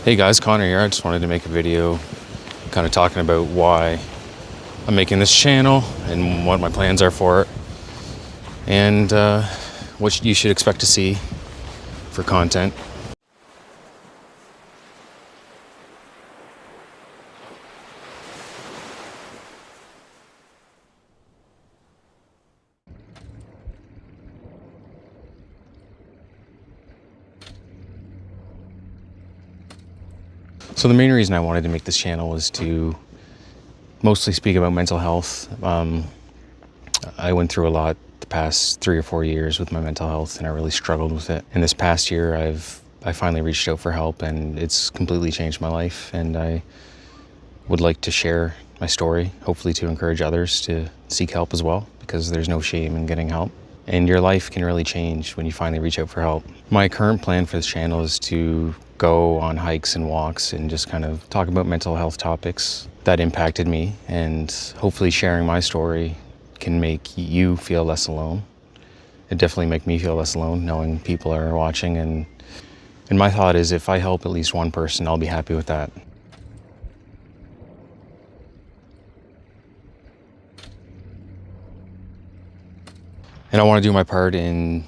Hey guys, Connor here. I just wanted to make a video kind of talking about why I'm making this channel and what my plans are for it, and what you should expect to see for content. So the main reason I wanted to make this channel was to mostly speak about mental health. I went through a lot the past 3 or 4 years with my mental health, and I really struggled with it. And this past year, I finally reached out for help, and it's completely changed my life. And I would like to share my story, hopefully to encourage others to seek help as well, because there's no shame in getting help. And your life can really change when you finally reach out for help. My current plan for this channel is to go on hikes and walks and just kind of talk about mental health topics that impacted me, and hopefully sharing my story can make you feel less alone. It definitely make me feel less alone knowing people are watching, and my thought is if I help at least one person, I'll be happy with that. And I want to do my part in,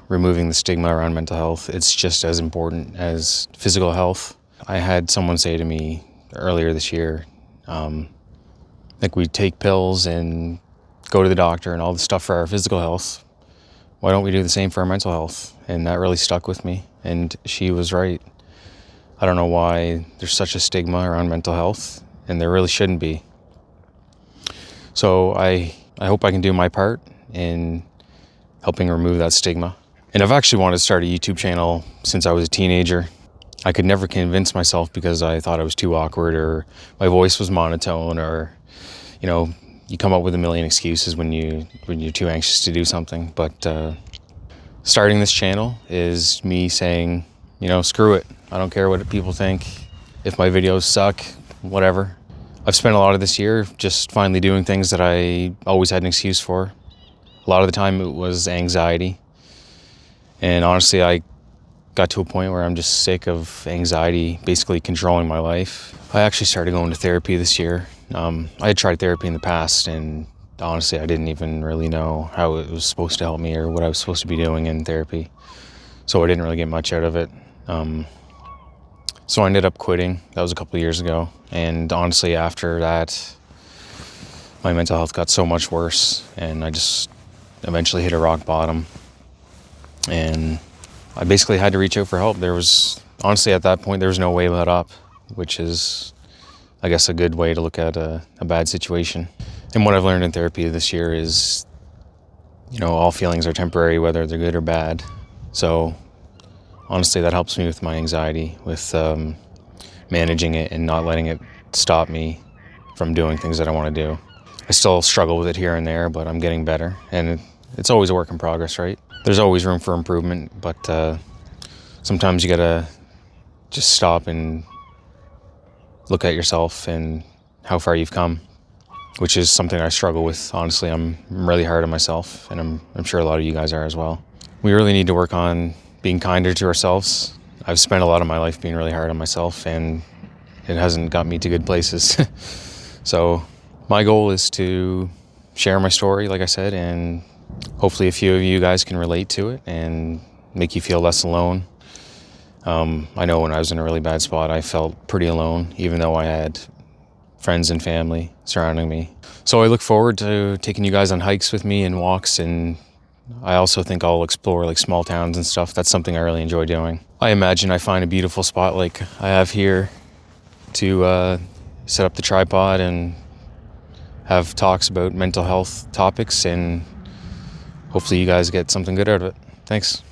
removing the stigma around mental health. It's just as important as physical health. I had someone say to me earlier this year, we take pills and go to the doctor and all the stuff for our physical health. Why don't we do the same for our mental health? And that really stuck with me. And she was right. I don't know why there's such a stigma around mental health, and there really shouldn't be. So I hope I can do my part in helping remove that stigma. And I've actually wanted to start a YouTube channel since I was a teenager. I could never convince myself because I thought I was too awkward, or my voice was monotone, or you come up with a million excuses when you're too anxious to do something. But starting this channel is me saying, screw it. I don't care what people think. If my videos suck, whatever. I've spent a lot of this year just finally doing things that I always had an excuse for. A lot of the time it was anxiety. And honestly, I got to a point where I'm just sick of anxiety basically controlling my life. I actually started going to therapy this year. I had tried therapy in the past, and honestly, I didn't even really know how it was supposed to help me or what I was supposed to be doing in therapy. So I didn't really get much out of it. So I ended up quitting. That was a couple of years ago. And honestly, after that, my mental health got so much worse, and I just eventually hit a rock bottom. And I basically had to reach out for help. Honestly, at that point, there was no way let up, which is, I guess, a good way to look at a bad situation. And what I've learned in therapy this year is, all feelings are temporary, whether they're good or bad. So honestly, that helps me with my anxiety, with managing it and not letting it stop me from doing things that I want to do. I still struggle with it here and there, but I'm getting better. And it's always a work in progress, right? There's always room for improvement, but sometimes you gotta just stop and look at yourself and how far you've come, which is something I struggle with. Honestly, I'm really hard on myself, and I'm sure a lot of you guys are as well. We really need to work on being kinder to ourselves. I've spent a lot of my life being really hard on myself, and it hasn't got me to good places. So my goal is to share my story, like I said, and hopefully a few of you guys can relate to it and make you feel less alone. I know when I was in a really bad spot, I felt pretty alone, even though I had friends and family surrounding me. So I look forward to taking you guys on hikes with me and walks, and I also think I'll explore small towns and stuff. That's something I really enjoy doing. I imagine I find a beautiful spot like I have here to set up the tripod and have talks about mental health topics, and hopefully you guys get something good out of it. Thanks.